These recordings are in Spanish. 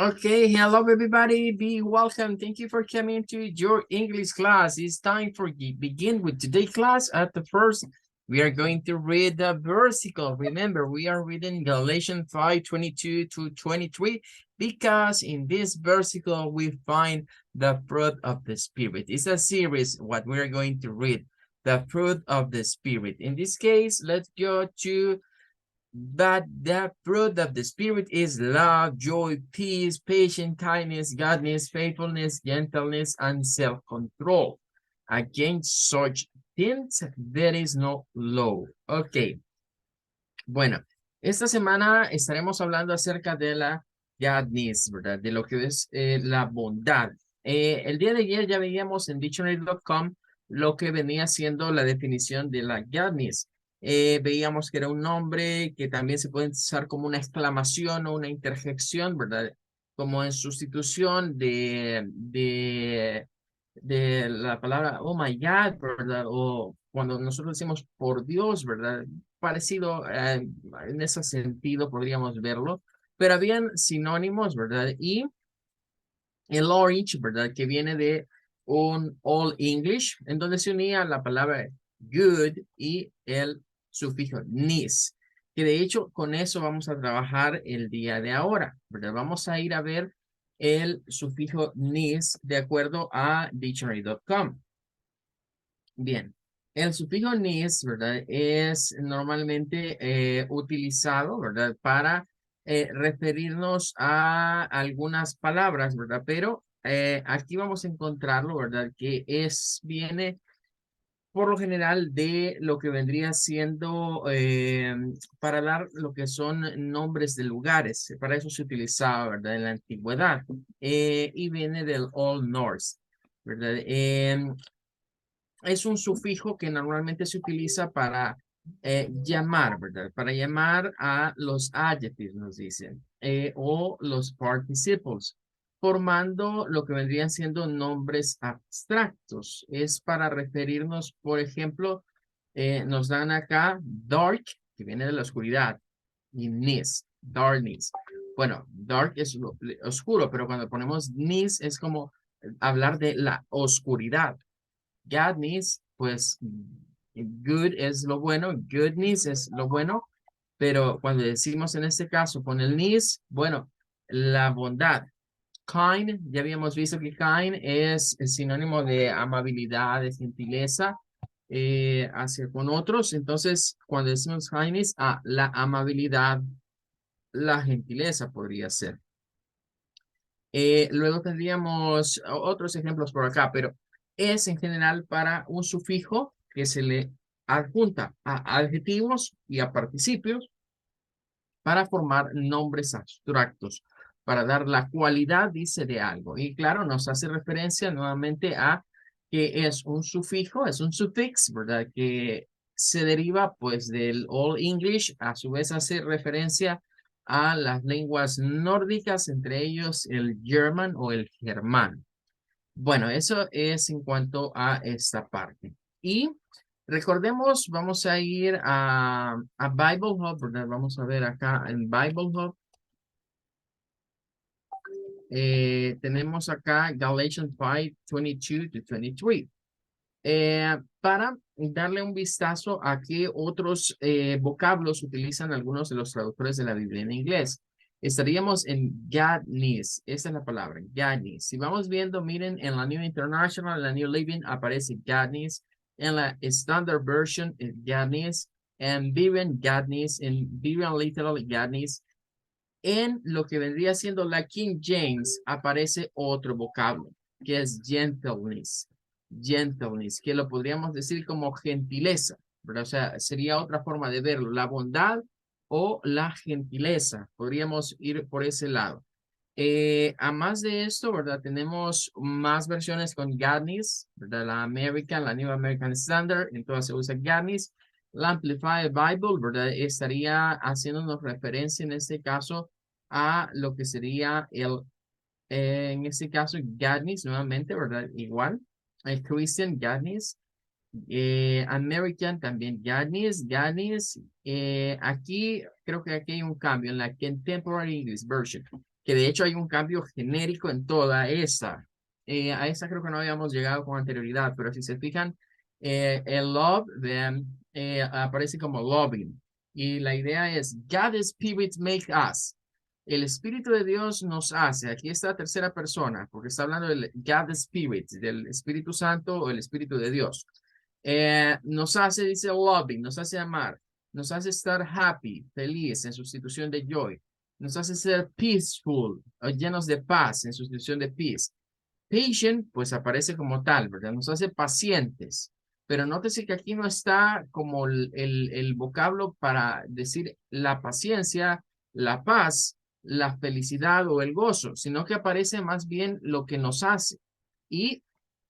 Okay, hello everybody, be welcome. Thank you for coming to your English class. It's time for begin with today's class. At the first, we are going to read the versicle. Remember, we are reading Galatians 5:22-23 because in this versicle we find the fruit of the Spirit. It's a series, what we are going to read, the fruit of the Spirit. In this case, let's go to but the fruit of the Spirit is love, joy, peace, patience, kindness, goodness, faithfulness, gentleness, and self-control. Against such things there is no law. Ok, bueno, esta semana estaremos hablando acerca de la goodness, ¿verdad? De lo que es la bondad. El día de ayer ya veíamos en dictionary.com lo que venía siendo la definición de la goodness. Veíamos que era un nombre que también se puede usar como una exclamación o una interjección, ¿verdad? Como en sustitución de la palabra oh my God, ¿verdad? O cuando nosotros decimos por Dios, ¿verdad? Parecido en ese sentido podríamos verlo, pero habían sinónimos, ¿verdad? Y el orange, ¿verdad? Que viene de un Old English, en donde se unía la palabra good y el sufijo nis, que de hecho con eso vamos a trabajar el día de ahora, ¿verdad? Vamos a ir a ver el sufijo nis de acuerdo a dictionary.com. Bien, el sufijo nis, ¿verdad? Es normalmente utilizado, ¿verdad? Para referirnos a algunas palabras, ¿verdad? Pero aquí vamos a encontrarlo, ¿verdad? Que viene por lo general de lo que vendría siendo para dar lo que son nombres de lugares. Para eso se utilizaba, ¿verdad? En la antigüedad. Y viene del Old Norse, ¿verdad? Es un sufijo que normalmente se utiliza para llamar, ¿verdad? Para llamar a los adjectives, nos dicen, o los participles, formando lo que vendrían siendo nombres abstractos. Es para referirnos, por ejemplo, nos dan acá dark, que viene de la oscuridad, y nis, darkness. Bueno, dark es oscuro, pero cuando ponemos nis es como hablar de la oscuridad. Godness, pues good es lo bueno, goodness es lo bueno, pero cuando decimos en este caso con el nis, bueno, la bondad. Kind, ya habíamos visto que kind es el sinónimo de amabilidad, de gentileza hacia con otros. Entonces, cuando decimos kindness, la amabilidad, la gentileza podría ser. Luego tendríamos otros ejemplos por acá, pero es en general para un sufijo que se le adjunta a adjetivos y a participios para formar nombres abstractos, para dar la cualidad, dice, de algo. Y claro, nos hace referencia nuevamente a que es un sufijo, es un sufix, ¿verdad? Que se deriva pues del Old English, a su vez hace referencia a las lenguas nórdicas, entre ellos el German o el germán. Bueno, eso es en cuanto a esta parte. Y recordemos, vamos a ir a Bible Hub, ¿verdad? Vamos a ver acá en Bible Hub. Tenemos acá Galatians 5:22-23. Para darle un vistazo a qué otros vocablos utilizan algunos de los traductores de la Biblia en inglés. Estaríamos en godness, esa es la palabra, godness. Si vamos viendo, miren, en la New International, en la New Living aparece godness, en la Standard Version es godness, en Vivian godness, en Vivian Literal godness. En lo que vendría siendo la King James aparece otro vocablo, que es gentleness. Gentleness, que lo podríamos decir como gentileza, ¿verdad? O sea, sería otra forma de verlo, la bondad o la gentileza. Podríamos ir por ese lado. A más de esto, ¿verdad? Tenemos más versiones con godness, ¿verdad? La American, la New American Standard, entonces se usa godness. La Amplified Bible, ¿verdad? Estaría haciéndonos referencia en este caso a lo que sería en este caso, godness, nuevamente, ¿verdad? Igual, el Christian godness. American también godness. Aquí creo que aquí hay un cambio en la Contemporary English Version, que de hecho hay un cambio genérico en toda esa. A esa creo que no habíamos llegado con anterioridad, pero si se fijan, el love aparece como loving. Y la idea es, God the Spirit make us. El Espíritu de Dios nos hace. Aquí está tercera persona, porque está hablando del God the Spirit, del Espíritu Santo o el Espíritu de Dios. Nos hace, dice loving, nos hace amar, nos hace estar happy, feliz, en sustitución de joy. Nos hace ser peaceful, llenos de paz, en sustitución de peace. Patient, pues aparece como tal, ¿verdad? Nos hace pacientes. Pero nótese que aquí no está como el vocablo para decir la paciencia, la paz, la felicidad o el gozo, sino que aparece más bien lo que nos hace. Y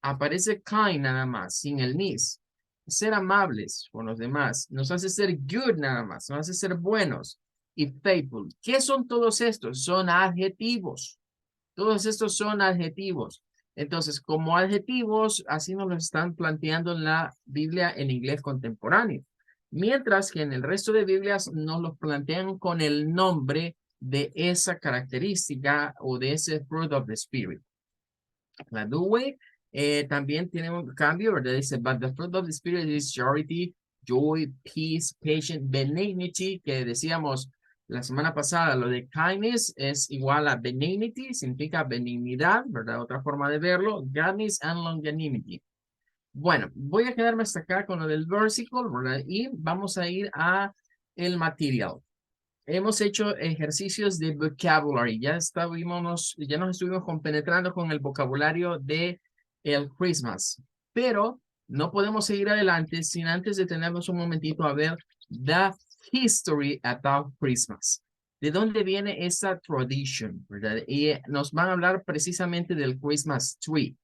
aparece kind nada más, sin el nis. Ser amables con los demás. Nos hace ser good nada más, nos hace ser buenos y faithful. ¿Qué son todos estos? Son adjetivos. Todos estos son adjetivos. Entonces, como adjetivos, así nos lo están planteando en la Biblia en inglés contemporáneo. Mientras que en el resto de Biblias nos los plantean con el nombre de esa característica o de ese fruit of the Spirit. La Dewey también tiene un cambio, ¿verdad? Dice, but the fruit of the Spirit is charity, joy, peace, patience, benignity, que decíamos la semana pasada, lo de kindness es igual a benignity, significa benignidad, ¿verdad? Otra forma de verlo, godliness and longanimity. Bueno, voy a quedarme hasta acá con lo del versicle, ¿verdad? Y vamos a ir a el material. Hemos hecho ejercicios de vocabulary, ya nos estuvimos compenetrando con el vocabulario de el Christmas, pero no podemos seguir adelante sin antes detenernos un momentito a ver the history about Christmas. ¿De dónde viene esa tradition, verdad? Y nos van a hablar precisamente del Christmas tree.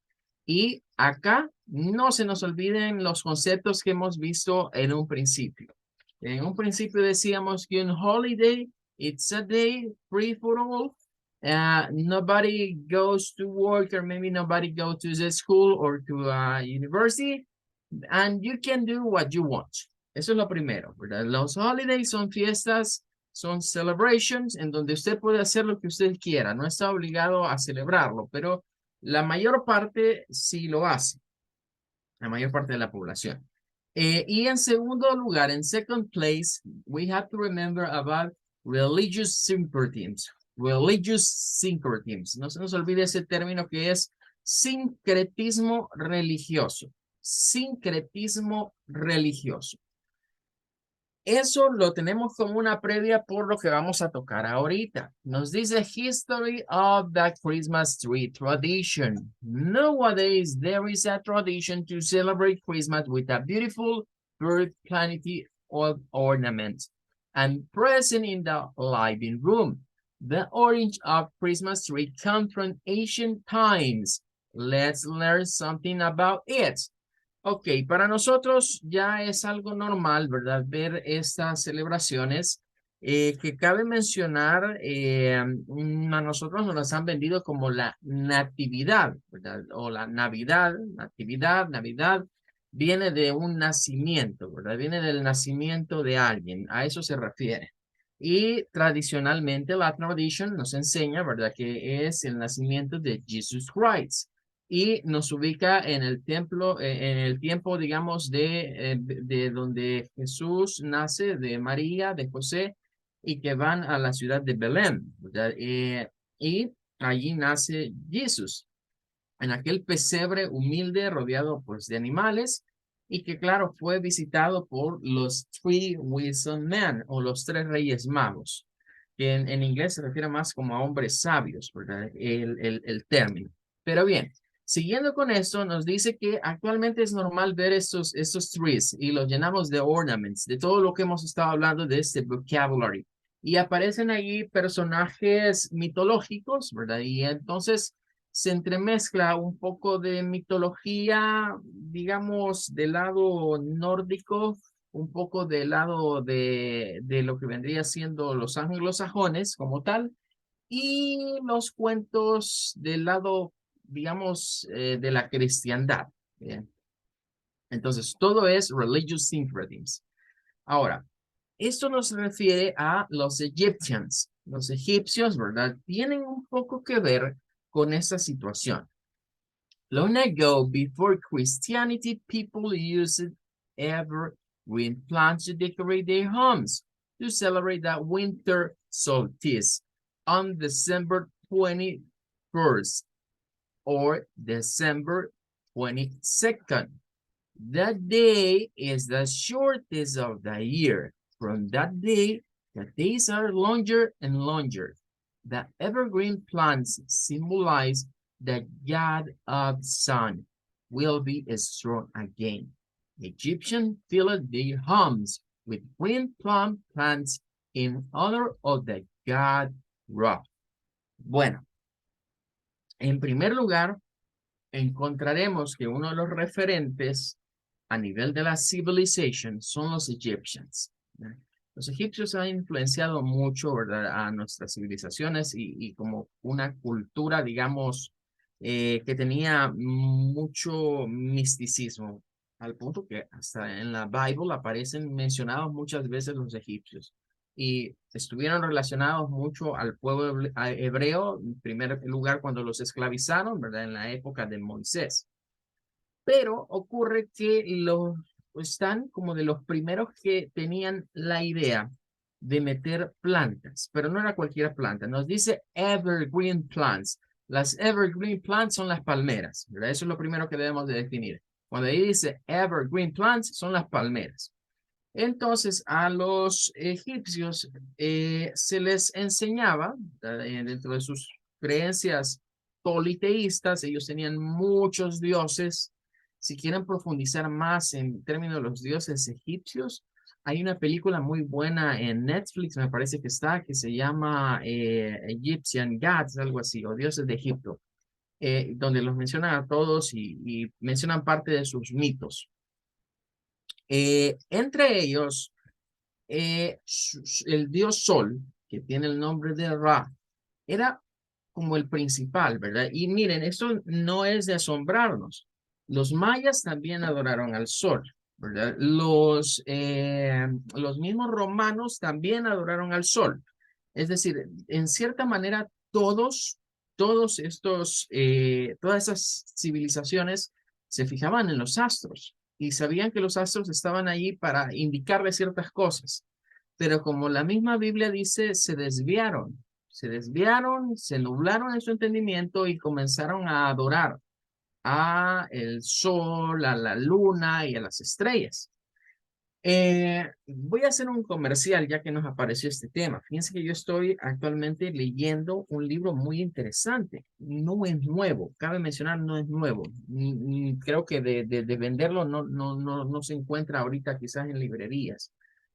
Y acá no se nos olviden los conceptos que hemos visto en un principio. En un principio decíamos que un holiday, it's a day free for all. Nobody goes to work or maybe nobody goes to the school or to a university and you can do what you want. Eso es lo primero, ¿verdad? Los holidays son fiestas, son celebrations en donde usted puede hacer lo que usted quiera. No está obligado a celebrarlo, pero la mayor parte sí lo hace. La mayor parte de la población. Y en segundo lugar, en second place, we have to remember about religious syncretisms. Religious syncretisms. No se nos olvide ese término que es sincretismo religioso. Sincretismo religioso. Eso lo tenemos como una previa por lo que vamos a tocar ahorita. Nos dice History of the Christmas Tree Tradition. Nowadays, there is a tradition to celebrate Christmas with a beautiful bird plenty of ornaments and present in the living room. The orange of Christmas tree comes from ancient times. Let's learn something about it. Ok, para nosotros ya es algo normal, ¿verdad? Ver estas celebraciones que cabe mencionar, a nosotros nos las han vendido como la natividad, ¿verdad? O la Navidad, natividad, Navidad, viene de un nacimiento, ¿verdad? Viene del nacimiento de alguien, a eso se refiere. Y tradicionalmente la tradition nos enseña, ¿verdad? Que es el nacimiento de Jesus Christ y nos ubica en el templo, en el tiempo, digamos, de donde Jesús nace, de María, de José, y que van a la ciudad de Belén, ¿verdad? Y allí nace Jesús, en aquel pesebre humilde rodeado pues de animales, y que claro, fue visitado por los Three Wise Men, o los tres reyes magos, que en inglés se refiere más como a hombres sabios, ¿verdad? El término. Pero bien. Siguiendo con esto, nos dice que actualmente es normal ver estos trees y los llenamos de ornaments, de todo lo que hemos estado hablando de este vocabulary. Y aparecen allí personajes mitológicos, ¿verdad? Y entonces se entremezcla un poco de mitología, digamos, del lado nórdico, un poco del lado de lo que vendría siendo los anglosajones como tal, y los cuentos del lado digamos, de la cristiandad. Bien. Entonces, todo es religious syncretisms. Ahora, Esto nos refiere a los Egyptians. Los egipcios, ¿verdad? Tienen un poco que ver con esta situación. Long ago, before Christianity, people used evergreen plants to decorate their homes to celebrate the winter solstice on December 21st or December 22nd. That day is the shortest of the year. From that day, the days are longer and longer. The evergreen plants symbolize the god of sun will be strong again. Egyptians filled their homes with green plum plants in honor of the god Ra. Bueno, en primer lugar, encontraremos que uno de los referentes a nivel de la civilización son los Egyptians. Los egipcios han influenciado mucho, ¿verdad?, a nuestras civilizaciones y como una cultura, digamos, que tenía mucho misticismo, al punto que hasta en la Bible aparecen mencionados muchas veces los egipcios. Y estuvieron relacionados mucho al pueblo hebreo, en primer lugar cuando los esclavizaron, ¿verdad?, en la época de Moisés. Pero ocurre que los están como de los primeros que tenían la idea de meter plantas, pero no era cualquier planta. Nos dice evergreen plants. Las evergreen plants son las palmeras, ¿verdad? Eso es lo primero que debemos de definir. Cuando ahí dice evergreen plants, son las palmeras. Entonces, a los egipcios se les enseñaba, dentro de sus creencias politeístas, ellos tenían muchos dioses. Si quieren profundizar más en términos de los dioses egipcios, hay una película muy buena en Netflix, me parece que está, que se llama Egyptian Gods, algo así, o Dioses de Egipto, donde los mencionan a todos y mencionan parte de sus mitos. Entre ellos, el dios Sol, que tiene el nombre de Ra, era como el principal, ¿verdad? Y miren, esto no es de asombrarnos. Los mayas también adoraron al Sol, ¿verdad? Los mismos romanos también adoraron al Sol. Es decir, en cierta manera, todas esas civilizaciones se fijaban en los astros y sabían que los astros estaban allí para indicarles ciertas cosas. Pero como la misma Biblia dice, se nublaron en su entendimiento y comenzaron a adorar a el sol, a la luna y a las estrellas. Voy a hacer un comercial ya que nos apareció este tema. Fíjense que yo estoy actualmente leyendo un libro muy interesante. No es nuevo, cabe mencionar, no es nuevo. Creo que de venderlo no se encuentra ahorita quizás en librerías.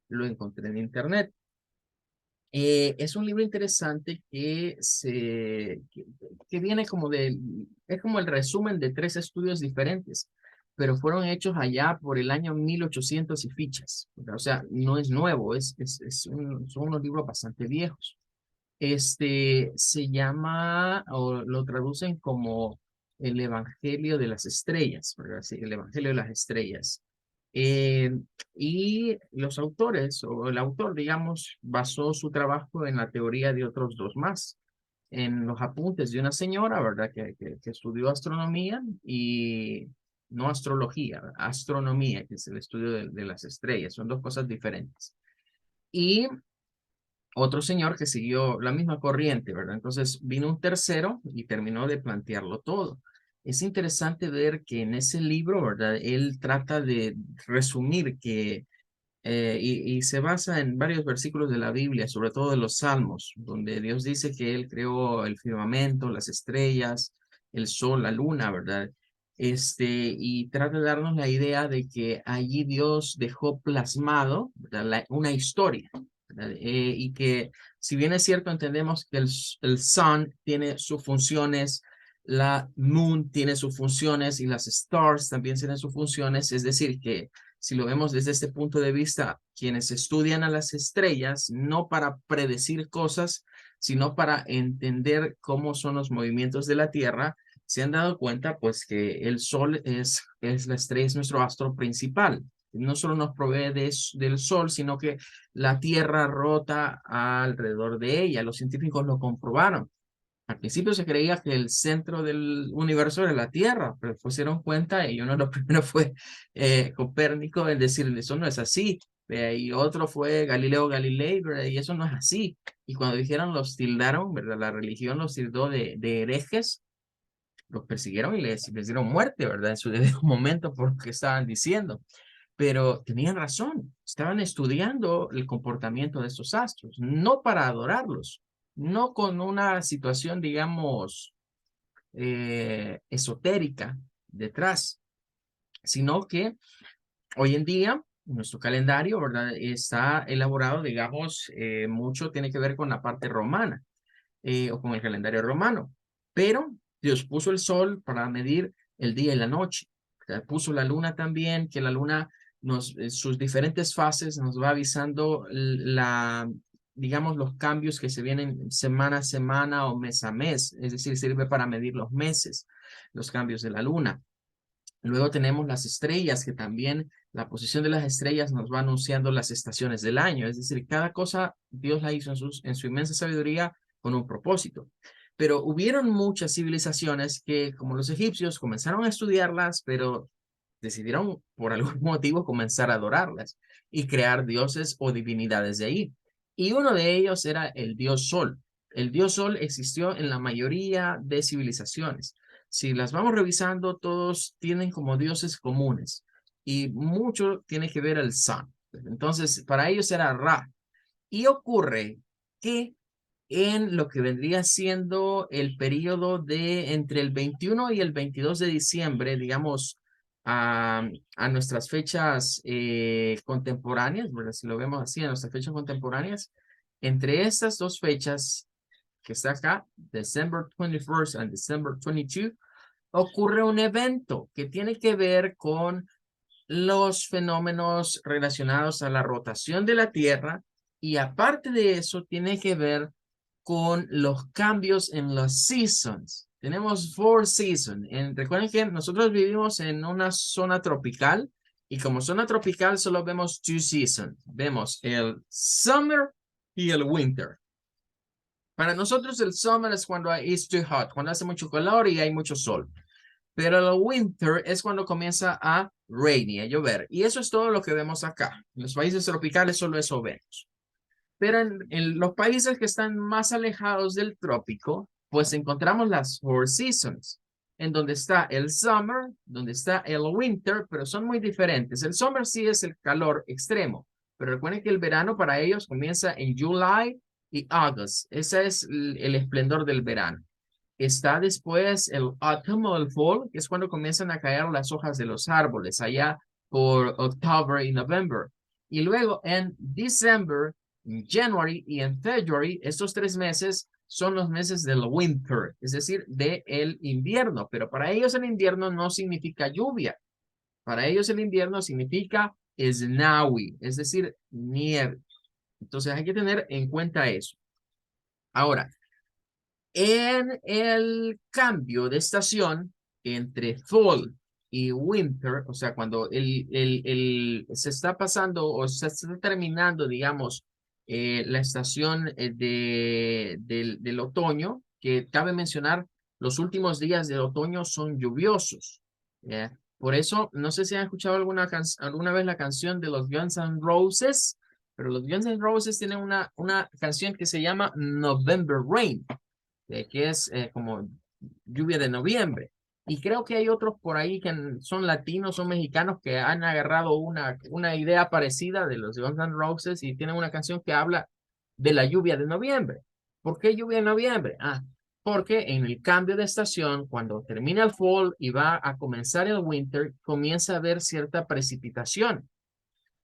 Lo encontré en internet. Es un libro interesante que viene es como el resumen de 3 estudios diferentes, pero fueron hechos allá por el año 1800 y fichas. O sea, no es nuevo, son unos libros bastante viejos. Se llama, o lo traducen como el Evangelio de las Estrellas, ¿verdad? Sí, el Evangelio de las Estrellas. Eh, y los autores, o el autor, digamos, basó su trabajo en la teoría de otros 2 más, en los apuntes de una señora, ¿verdad? Que estudió astronomía y no astrología, astronomía, que es el estudio de las estrellas, son 2 cosas diferentes. Y otro señor que siguió la misma corriente, ¿verdad? Entonces vino un tercero y terminó de plantearlo todo. Es interesante ver que en ese libro, ¿verdad? Él trata de resumir y se basa en varios versículos de la Biblia, sobre todo de los Salmos, donde Dios dice que Él creó el firmamento, las estrellas, el sol, la luna, ¿verdad? Y trata de darnos la idea de que allí Dios dejó plasmado, ¿verdad?, una historia, ¿verdad? Y que si bien es cierto, entendemos que el sun tiene sus funciones, la moon tiene sus funciones y las stars también tienen sus funciones, es decir, que si lo vemos desde este punto de vista, quienes estudian a las estrellas, no para predecir cosas, sino para entender cómo son los movimientos de la Tierra, se han dado cuenta pues que el Sol es la estrella, es nuestro astro principal. no solo nos provee del sol, sino que la Tierra rota alrededor de ella. Los científicos lo comprobaron. Al principio se creía que el centro del universo era la Tierra, pero después se dieron cuenta y uno de los primeros fue Copérnico en decir, eso no es así. Y otro fue Galileo Galilei, ¿verdad? Y eso no es así. Y cuando dijeron, los tildaron, ¿verdad? La religión los tildó de herejes, los persiguieron y les dieron muerte, ¿verdad? En su debido momento por lo que estaban diciendo. Pero tenían razón, estaban estudiando el comportamiento de estos astros, no para adorarlos, no con una situación, digamos, esotérica detrás, sino que hoy en día nuestro calendario, ¿verdad? Está elaborado, digamos, mucho tiene que ver con la parte romana o con el calendario romano, pero Dios puso el sol para medir el día y la noche. Puso la luna también, que la luna sus diferentes fases nos va avisando digamos, los cambios que se vienen semana a semana o mes a mes, es decir, sirve para medir los meses, los cambios de la luna. Luego tenemos las estrellas, que también la posición de las estrellas nos va anunciando las estaciones del año. Es decir, cada cosa Dios la hizo en su inmensa sabiduría con un propósito. Pero hubieron muchas civilizaciones que, como los egipcios, comenzaron a estudiarlas, pero decidieron por algún motivo comenzar a adorarlas y crear dioses o divinidades de ahí. Y uno de ellos era el dios Sol. El dios Sol existió en la mayoría de civilizaciones. Si las vamos revisando, todos tienen como dioses comunes y mucho tiene que ver el Sun. Entonces, para ellos era Ra. Y ocurre que en lo que vendría siendo el periodo de entre el 21 y el 22 de diciembre, digamos, a nuestras fechas contemporáneas, ¿verdad? Si lo vemos así, a nuestras fechas contemporáneas, entre estas dos fechas que está acá, December 21st and December 22, ocurre un evento que tiene que ver con los fenómenos relacionados a la rotación de la Tierra y aparte de eso tiene que ver con los cambios en los seasons. Tenemos four seasons. Recuerden que nosotros vivimos en una zona tropical y como zona tropical solo vemos two seasons. Vemos el summer y el winter. Para nosotros el summer es cuando it's too hot, cuando hace mucho calor y hay mucho sol. Pero el winter es cuando comienza a rainy, a llover. Y eso es todo lo que vemos acá. En los países tropicales solo eso vemos. Pero en los países que están más alejados del trópico, pues encontramos las four seasons, en donde está el summer, donde está el winter, pero son muy diferentes. El summer sí es el calor extremo, pero recuerden que el verano para ellos comienza en July y August. Ese es el esplendor del verano. Está después el autumn o el fall, que es cuando comienzan a caer las hojas de los árboles, allá por octubre y November. Y luego en December, en January y en February, estos 3 meses son los meses del winter, es decir, del invierno. Pero para ellos el invierno no significa lluvia. Para ellos el invierno significa snowy, es decir, nieve. Entonces hay que tener en cuenta eso. Ahora, en el cambio de estación entre fall y winter, o sea, cuando se está pasando o se está terminando, digamos, la estación del otoño, que cabe mencionar, los últimos días del otoño son lluviosos. ¿Ya? Por eso, no sé si han escuchado alguna vez la canción de los Guns N' Roses, pero los Guns N' Roses tienen una canción que se llama November Rain, que es como lluvia de noviembre. Y creo que hay otros por ahí que son latinos, son mexicanos que han agarrado una idea parecida de los Guns N' Roses y tienen una canción que habla de la lluvia de noviembre. ¿Por qué lluvia de noviembre? Porque en el cambio de estación, cuando termina el fall y va a comenzar el winter, comienza a haber cierta precipitación.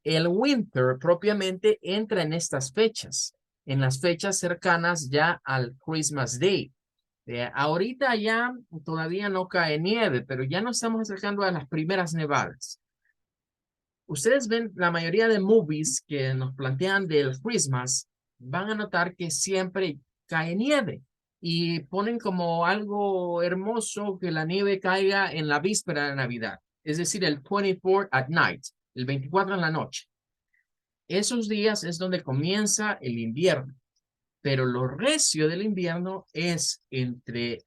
El winter propiamente entra en estas fechas, en las fechas cercanas ya al Christmas Day. Ahorita ya todavía no cae nieve, pero ya nos estamos acercando a las primeras nevadas. Ustedes ven la mayoría de movies que nos plantean del Christmas, van a notar que siempre cae nieve y ponen como algo hermoso que la nieve caiga en la víspera de Navidad, es decir, el 24 at night. el 24 en la noche. Esos días es donde comienza el invierno, pero lo recio del invierno es entre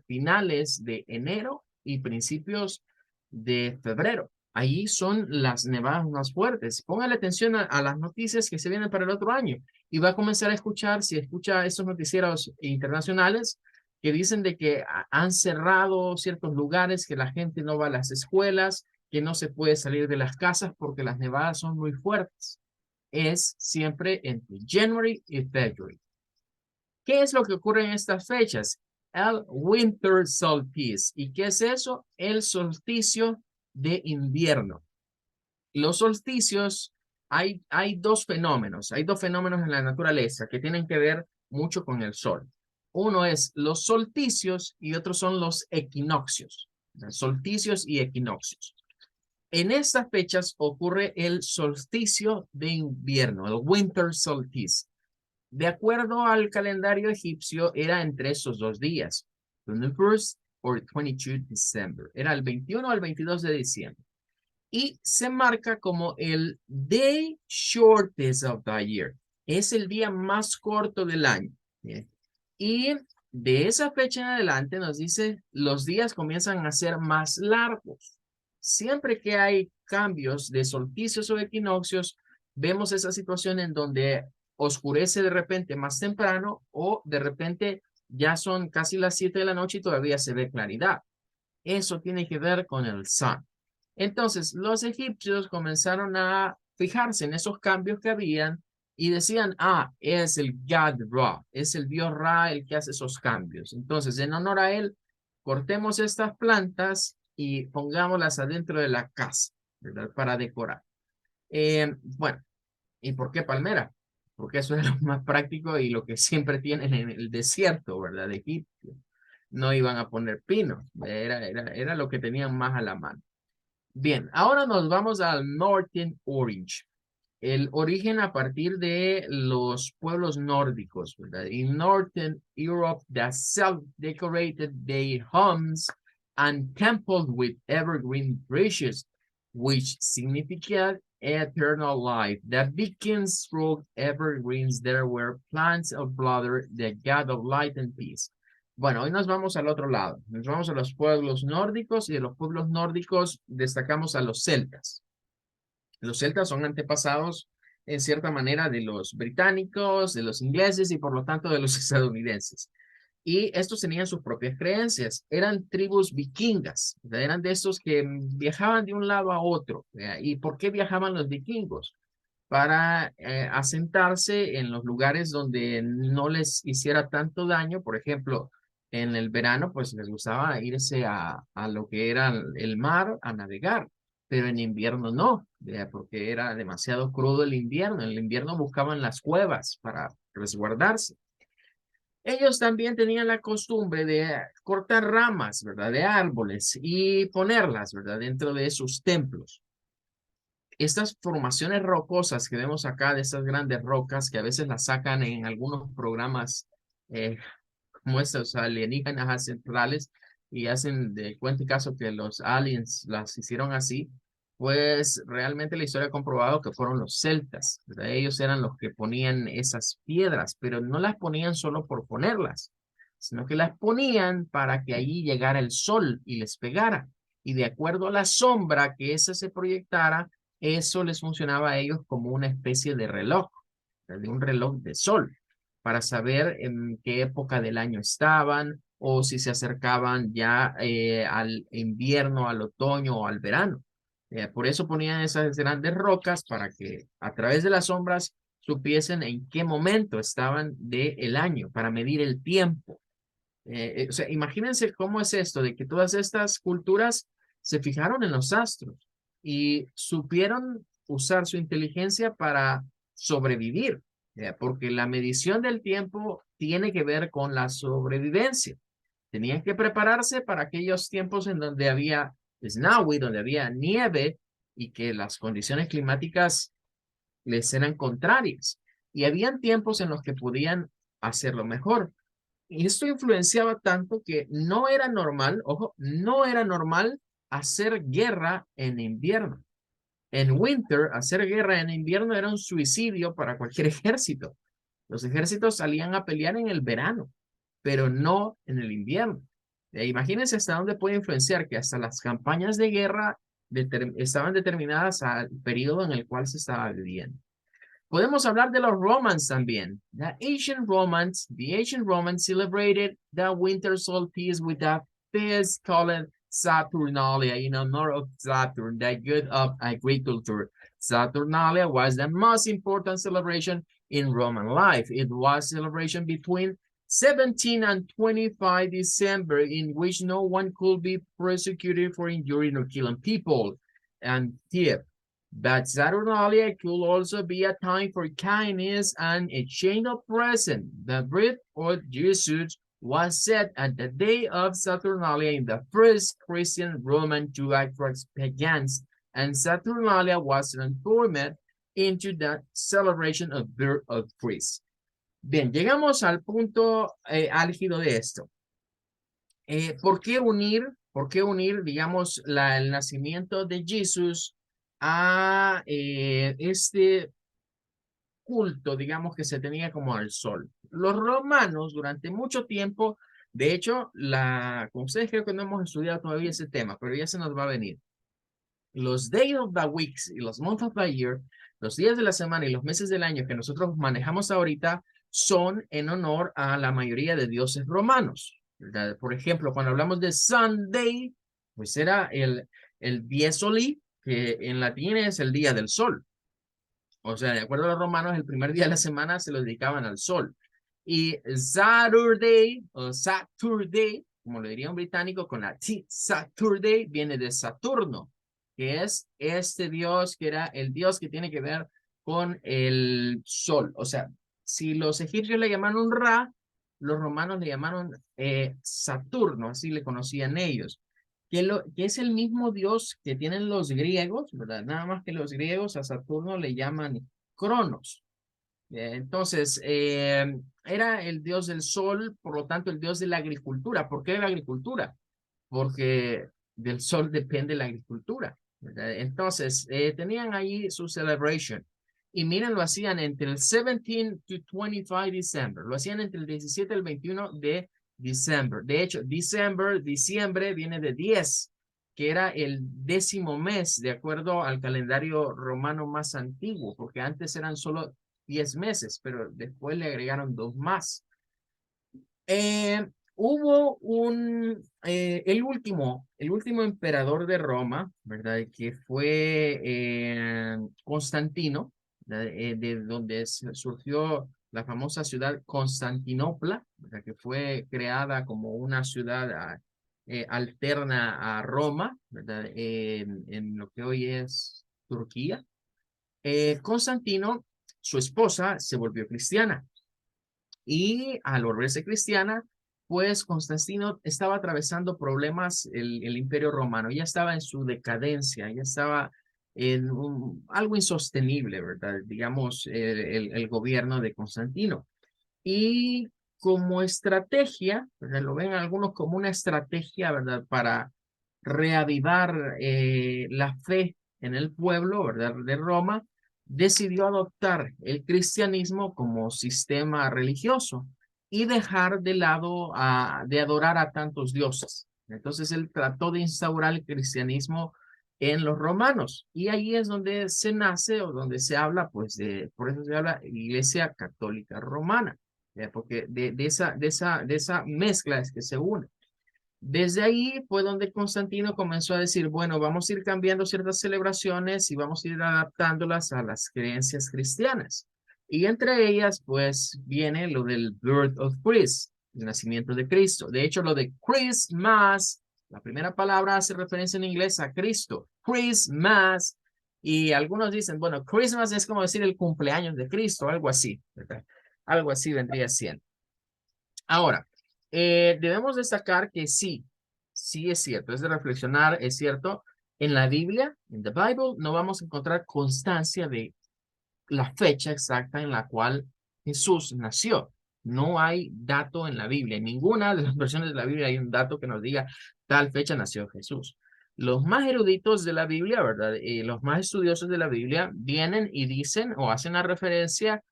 finales de enero y principios de febrero. Ahí son las nevadas más fuertes. Póngale atención a las noticias que se vienen para el otro año y va a comenzar a escuchar, si escucha estos noticieros internacionales que dicen de que han cerrado ciertos lugares, que la gente no va a las escuelas, que no se puede salir de las casas porque las nevadas son muy fuertes. Es siempre entre January y February. ¿Qué es lo que ocurre en estas fechas? El Winter Solstice. ¿Y qué es eso? El solsticio de invierno. Los solsticios, hay dos fenómenos. Hay dos fenómenos en la naturaleza que tienen que ver mucho con el sol. Uno es los solsticios y otros son los equinoccios. Solsticios y equinoccios. En estas fechas ocurre el solsticio de invierno, el Winter Solstice. De acuerdo al calendario egipcio, era entre esos dos días, 21st or 22 December. Era el 21 al 22 de diciembre. Y se marca como el day shortest of the year. Es el día más corto del año. Bien. Y de esa fecha en adelante nos dice, los días comienzan a ser más largos. Siempre que hay cambios de solsticios o equinoccios, vemos esa situación en donde oscurece de repente más temprano o de repente ya son casi las 7 de la noche y todavía se ve claridad. Eso tiene que ver con el sun. Entonces, los egipcios comenzaron a fijarse en esos cambios que habían y decían, es el God Ra, es el dios Ra el que hace esos cambios. Entonces, en honor a él, cortemos estas plantas y pongámoslas adentro de la casa, ¿verdad? Para decorar. Bueno, ¿y por qué palmera? Porque eso es lo más práctico y lo que siempre tienen en el desierto, ¿verdad? De Egipto. No iban a poner pino, era lo que tenían más a la mano. Bien, ahora nos vamos al Northern Orange. El origen a partir de los pueblos nórdicos, ¿verdad? In Northern Europe, the self-decorated their homes and templed with evergreen bushes, which significant eternal life. The Vikings wrote evergreens there were plants of blood, the god of light and peace. Bueno, hoy nos vamos al otro lado. Nos vamos a los pueblos nórdicos y de los pueblos nórdicos destacamos a los celtas. Los celtas son antepasados en cierta manera de los británicos, de los ingleses y por lo tanto de los estadounidenses. Y estos tenían sus propias creencias. Eran tribus vikingas, eran de estos que viajaban de un lado a otro. ¿Y por qué viajaban los vikingos? Para asentarse en los lugares donde no les hiciera tanto daño. Por ejemplo, en el verano, pues les gustaba irse a lo que era el mar a navegar, pero en invierno no, porque era demasiado crudo el invierno. En el invierno buscaban las cuevas para resguardarse. Ellos también tenían la costumbre de cortar ramas, ¿verdad? De árboles y ponerlas, ¿verdad? Dentro de sus templos. Estas formaciones rocosas que vemos acá, de estas grandes rocas que a veces las sacan en algunos programas eh, como estos alienígenas centrales y hacen de cuenta y caso que los aliens las hicieron así, pues realmente la historia ha comprobado que fueron los celtas, ¿verdad? Ellos eran los que ponían esas piedras, pero no las ponían solo por ponerlas, sino que las ponían para que allí llegara el sol y les pegara. Y de acuerdo a la sombra que esa se proyectara, eso les funcionaba a ellos como una especie de reloj, de un reloj de sol, para saber en qué época del año estaban o si se acercaban ya al invierno, al otoño o al verano. Por eso ponían esas grandes rocas para que a través de las sombras supiesen en qué momento estaban del año, para medir el tiempo. O sea, imagínense cómo es esto de que todas estas culturas se fijaron en los astros y supieron usar su inteligencia para sobrevivir, porque la medición del tiempo tiene que ver con la sobrevivencia. Tenían que prepararse para aquellos tiempos en donde había snowy, donde había nieve y que las condiciones climáticas les eran contrarias. Y habían tiempos en los que podían hacerlo mejor. Y esto influenciaba tanto que no era normal, ojo, no era normal hacer guerra en invierno. En winter, hacer guerra en invierno era un suicidio para cualquier ejército. Los ejércitos salían a pelear en el verano, pero no en el invierno. Imagínense hasta dónde puede influenciar que hasta las campañas de guerra estaban determinadas al periodo en el cual se estaba viviendo. Podemos hablar de los Romans también. The ancient Romans celebrated the winter solstice with a feast called Saturnalia in honor of Saturn, the god of agriculture. Saturnalia was the most important celebration in Roman life. It was a celebration between 17 and 25 December in which no one could be prosecuted for injuring or killing people. And tip, but Saturnalia could also be a time for kindness and exchange of presents. The birth of Jesus was set at the day of Saturnalia in the first Christian Roman July pagans, and Saturnalia was transformed into the celebration of birth of Christ. Bien, llegamos al punto álgido de esto. ¿Por qué unir, digamos, el nacimiento de Jesús a este culto, digamos, que se tenía como al sol? Los romanos durante mucho tiempo, de hecho, como ustedes creo que no hemos estudiado todavía ese tema, pero ya se nos va a venir. Los days of the weeks y los months of the year, los días de la semana y los meses del año que nosotros manejamos ahorita son en honor a la mayoría de dioses romanos, ¿verdad? Por ejemplo, cuando hablamos de Sunday, pues era el dies soli, que en latín es el día del sol. O sea, de acuerdo a los romanos, el primer día de la semana se lo dedicaban al sol. Y Saturday, o Saturday, como lo diría un británico, con la T, Saturday, viene de Saturno, que es este dios, que era el dios que tiene que ver con el sol. O sea, si los egipcios le llamaron Ra, los romanos le llamaron Saturno, así le conocían ellos. Que es el mismo dios que tienen los griegos, ¿verdad? Nada más que los griegos a Saturno le llaman Cronos. Entonces, era el dios del sol, por lo tanto, el dios de la agricultura. ¿Por qué la agricultura? Porque del sol depende la agricultura, ¿verdad? Entonces, tenían ahí su celebration. Y miren, lo hacían entre el 17 to 25 December. Lo hacían entre el 17 y el 21 de December. De hecho, diciembre viene de 10, que era el 10º mes, de acuerdo al calendario romano más antiguo, porque antes eran solo 10 meses, pero después le agregaron 2 más. Hubo el último emperador de Roma, ¿verdad? Que fue Constantino, de donde surgió la famosa ciudad Constantinopla, ¿verdad? Que fue creada como una ciudad alterna a Roma, ¿verdad? En lo que hoy es Turquía. Constantino, su esposa, se volvió cristiana. Y al volverse cristiana, pues Constantino estaba atravesando problemas, el Imperio Romano, ya estaba en su decadencia, ya estaba en algo insostenible, ¿verdad? Digamos, el gobierno de Constantino. Y como estrategia, ¿verdad? Lo ven algunos como una estrategia, ¿verdad? Para reavivar la fe en el pueblo, ¿verdad? De Roma, decidió adoptar el cristianismo como sistema religioso y dejar de lado de adorar a tantos dioses. Entonces él trató de instaurar el cristianismo en los romanos y ahí es donde se nace o donde se habla, pues por eso se habla Iglesia Católica Romana, porque de esa mezcla es que se une. Desde ahí fue donde Constantino comenzó a decir, bueno, vamos a ir cambiando ciertas celebraciones y vamos a ir adaptándolas a las creencias cristianas. Y entre ellas, pues, viene lo del birth of Christ, el nacimiento de Cristo. De hecho, lo de Christmas, la primera palabra hace referencia en inglés a Cristo. Christmas. Y algunos dicen, bueno, Christmas es como decir el cumpleaños de Cristo, algo así, ¿verdad? Algo así vendría siendo. Ahora, debemos destacar que sí es cierto, es de reflexionar, es cierto, en la Biblia, en the Bible, no vamos a encontrar constancia de la fecha exacta en la cual Jesús nació. No hay dato en la Biblia, en ninguna de las versiones de la Biblia hay un dato que nos diga tal fecha nació Jesús. Los más eruditos de la Biblia, ¿verdad? Los más estudiosos de la Biblia vienen y dicen o hacen la referencia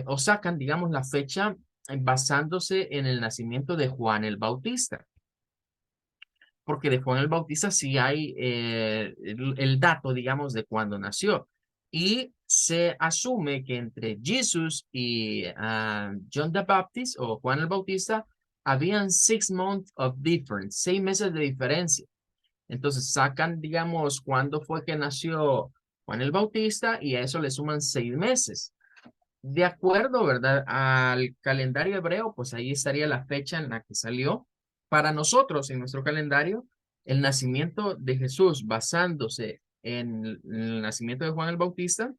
o sacan, digamos, la fecha basándose en el nacimiento de Juan el Bautista. Porque de Juan el Bautista sí hay el dato, digamos, de cuándo nació. Y se asume que entre Jesús y John the Baptist o Juan el Bautista habían 6 months of difference, 6 meses de diferencia. Entonces sacan, digamos, cuándo fue que nació Juan el Bautista y a eso le suman 6 meses. De acuerdo, ¿verdad? Al calendario hebreo, pues ahí estaría la fecha en la que salió. Para nosotros, en nuestro calendario, el nacimiento de Jesús, basándose en el nacimiento de Juan el Bautista,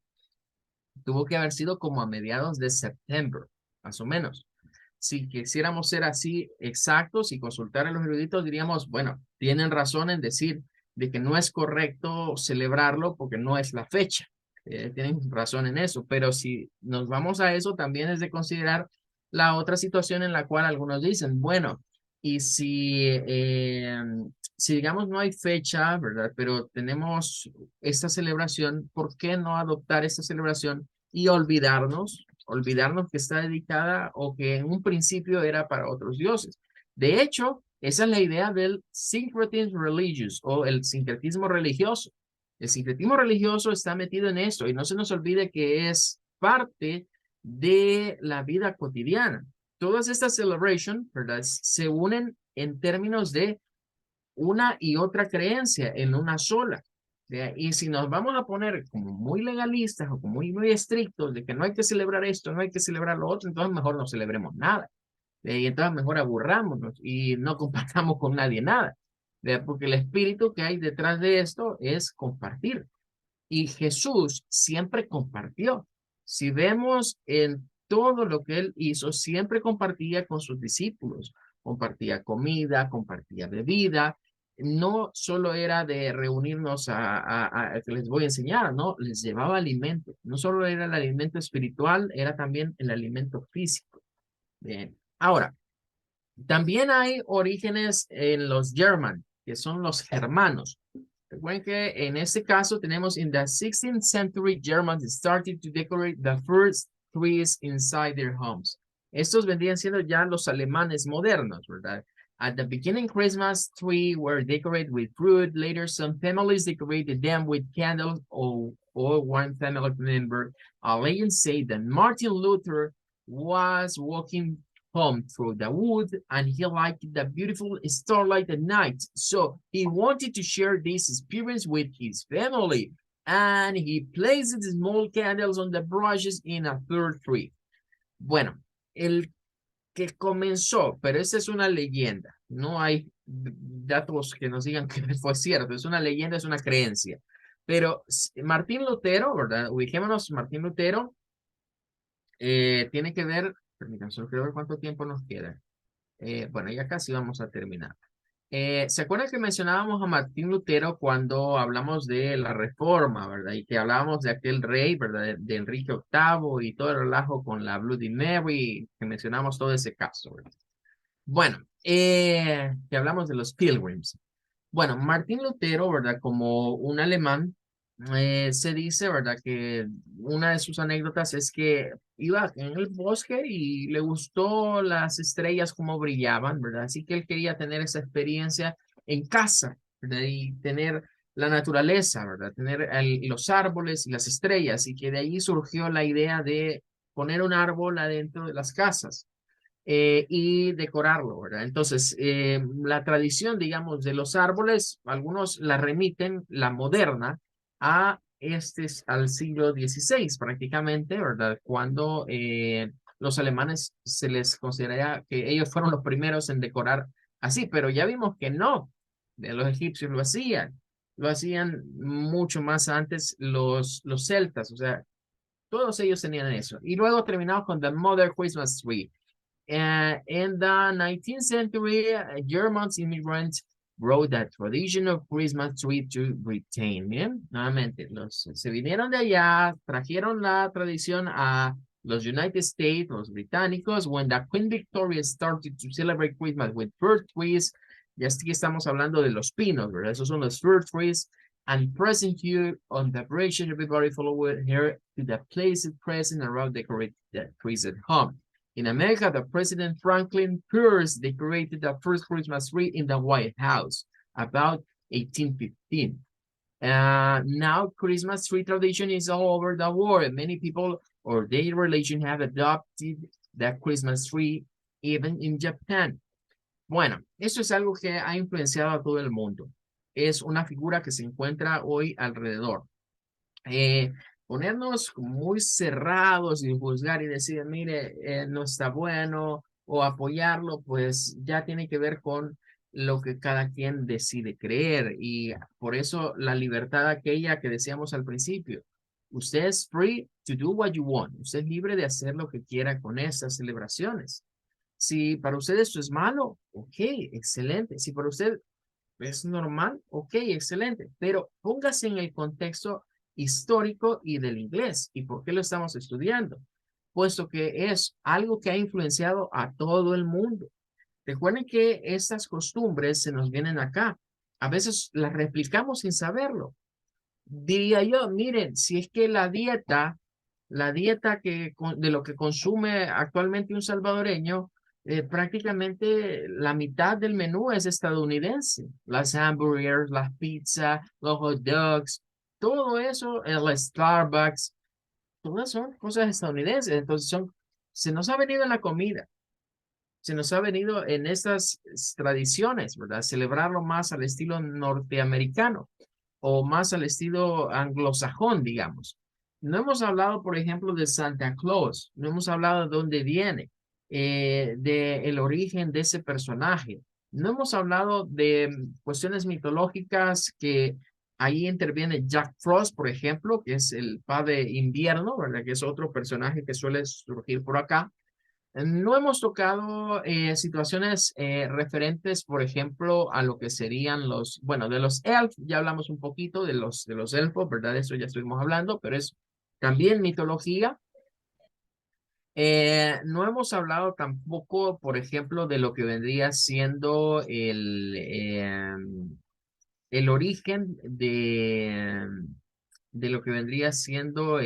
tuvo que haber sido como a mediados de septiembre, más o menos. Si quisiéramos ser así exactos y consultar a los eruditos, diríamos, bueno, tienen razón en decir de que no es correcto celebrarlo porque no es la fecha. Tienen razón en eso, pero si nos vamos a eso, también es de considerar la otra situación en la cual algunos dicen, bueno, y si digamos no hay fecha, ¿verdad? Pero tenemos esta celebración, ¿por qué no adoptar esta celebración y olvidarnos que está dedicada o que en un principio era para otros dioses? De hecho, esa es la idea del syncretism religious o el sincretismo religioso. El sincretismo religioso está metido en esto y no se nos olvide que es parte de la vida cotidiana. Todas estas celebrations, ¿verdad? Se unen en términos de una y otra creencia en una sola. Y si nos vamos a poner como muy legalistas o como muy estrictos de que no hay que celebrar esto, no hay que celebrar lo otro, entonces mejor no celebremos nada. Y entonces mejor aburrámonos y no compartamos con nadie nada. Porque el espíritu que hay detrás de esto es compartir. Y Jesús siempre compartió. Si vemos en todo lo que él hizo, siempre compartía con sus discípulos. Compartía comida, compartía bebida. No solo era de reunirnos a que les voy a enseñar, no, les llevaba alimento. No solo era el alimento espiritual, era también el alimento físico. Bien. Ahora, también hay orígenes en los German, que son los germanos. Recuerden que en este caso tenemos in the 16th century Germans started to decorate the first trees inside their homes. Estos vendrían siendo ya los alemanes modernos, ¿verdad? At the beginning, Christmas tree were decorated with fruit. Later, some families decorated them with candles or one family member. Legends say that Martin Luther was walking home through the wood and he liked the beautiful starlight at night. So he wanted to share this experience with his family and he placed small candles on the branches in a third tree. Bueno, el que comenzó, pero esa es una leyenda, no hay datos que nos digan que fue cierto, es una leyenda, es una creencia. Pero Martín Lutero, ¿verdad? Ubiquémonos, Martín Lutero tiene que ver, permítanme, solo quiero ver cuánto tiempo nos queda. Bueno, ya casi vamos a terminar. ¿Se acuerdan que mencionábamos a Martín Lutero cuando hablamos de la Reforma, ¿verdad? Y que hablábamos de aquel rey, ¿verdad? De Enrique VIII y todo el relajo con la Bloody Mary, que mencionamos todo ese caso, ¿verdad? Bueno, que hablamos de los Pilgrims. Bueno, Martín Lutero, ¿verdad? Como un alemán, se dice, ¿verdad? Que una de sus anécdotas es que iba en el bosque y le gustó las estrellas como brillaban, ¿verdad? Así que él quería tener esa experiencia en casa, ¿verdad? Y tener la naturaleza, ¿verdad? Tener los árboles y las estrellas y que de allí surgió la idea de poner un árbol adentro de las casas y decorarlo, ¿verdad? Entonces, la tradición, digamos, de los árboles, algunos la remiten, la moderna, al siglo XVI prácticamente, ¿verdad? Cuando los alemanes se les considera que ellos fueron los primeros en decorar así, pero ya vimos que no, los egipcios lo hacían mucho más antes los celtas, o sea, todos ellos tenían eso. Y luego terminamos con The Mother Christmas Tree. In the 19th century, German immigrants brought that tradition of Christmas tree to Britain. Bien, nuevamente, se vinieron de allá, trajeron la tradición a los United States, los británicos. When the Queen Victoria started to celebrate Christmas with birth trees, Y aquí estamos hablando de los pinos, ¿verdad? Esos son los fir trees. And present here on the bridge, everybody follow it here to the place present around decorate the trees at home. In America, the President Franklin Pierce decorated the first Christmas tree in the White House about 1815. Now Christmas tree tradition is all over the world. Many people or their religion have adopted the Christmas tree, even in Japan. Bueno, eso es algo que ha influenciado a todo el mundo. Es una figura que se encuentra hoy alrededor. Ponernos muy cerrados y juzgar y decir, mire, no está bueno, o apoyarlo, pues ya tiene que ver con lo que cada quien decide creer. Y por eso la libertad aquella que decíamos al principio. Usted es free to do what you want. Usted es libre de hacer lo que quiera con estas celebraciones. Si para usted esto es malo, ok, excelente. Si para usted es normal, ok, excelente. Pero póngase en el contexto histórico y del inglés. ¿Y por qué lo estamos estudiando? Puesto que es algo que ha influenciado a todo el mundo. Recuerden que estas costumbres se nos vienen acá. A veces las replicamos sin saberlo. Diría yo, miren, si es que la dieta de lo que consume actualmente un salvadoreño, prácticamente la mitad del menú es estadounidense. Las hamburgers, las pizzas, los hot dogs, todo eso, el Starbucks, todas son cosas estadounidenses. Entonces se nos ha venido en la comida, se nos ha venido en estas tradiciones, ¿verdad? Celebrarlo más al estilo norteamericano o más al estilo anglosajón, digamos. No hemos hablado, por ejemplo, de Santa Claus, no hemos hablado de dónde viene, de el origen de ese personaje. No hemos hablado de cuestiones mitológicas que ahí interviene Jack Frost, por ejemplo, que es el padre invierno, ¿verdad? Que es otro personaje que suele surgir por acá. No hemos tocado situaciones referentes, por ejemplo, a lo que serían bueno, de los elfos, ya hablamos un poquito de los elfos, ¿verdad? De eso ya estuvimos hablando, pero es también mitología. No hemos hablado tampoco, por ejemplo, de lo que vendría siendo el origen de lo que vendría siendo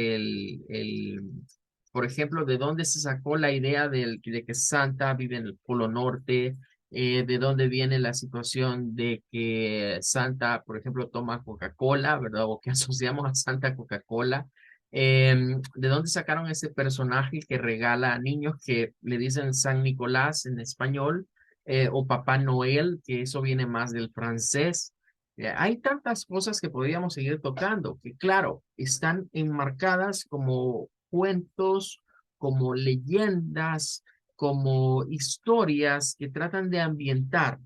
por ejemplo, de dónde se sacó la idea de que Santa vive en el Polo Norte, de dónde viene la situación de que Santa, por ejemplo, toma Coca-Cola, ¿verdad? O que asociamos a Santa Coca-Cola. ¿De dónde sacaron ese personaje que regala a niños que le dicen San Nicolás en español, o Papá Noel, que eso viene más del francés? Hay tantas cosas que podríamos seguir tocando, que claro, están enmarcadas como cuentos, como leyendas, como historias que tratan de ambientar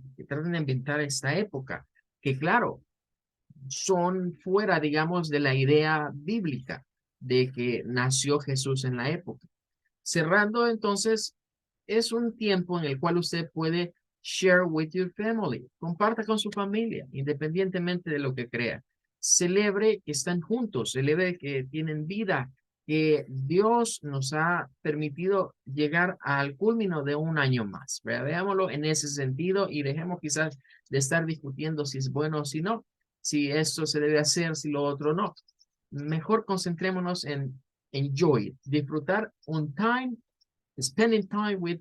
esta época, que claro, son fuera, digamos, de la idea bíblica de que nació Jesús en la época. Cerrando entonces, es un tiempo en el cual usted puede share with your family, comparta con su familia, independientemente de lo que crea. Celebre que están juntos, celebre que tienen vida, que Dios nos ha permitido llegar al culmino de un año más. Veámoslo en ese sentido y dejemos quizás de estar discutiendo si es bueno o si no, si esto se debe hacer, si lo otro no. Mejor concentrémonos en enjoy, disfrutar un time, spending time with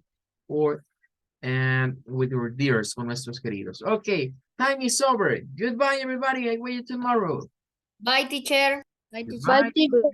your dears, con nuestros queridos. Okay, time is over. Goodbye, everybody. I wait you tomorrow. Bye, teacher. Bye, teacher. Goodbye. Bye, teacher.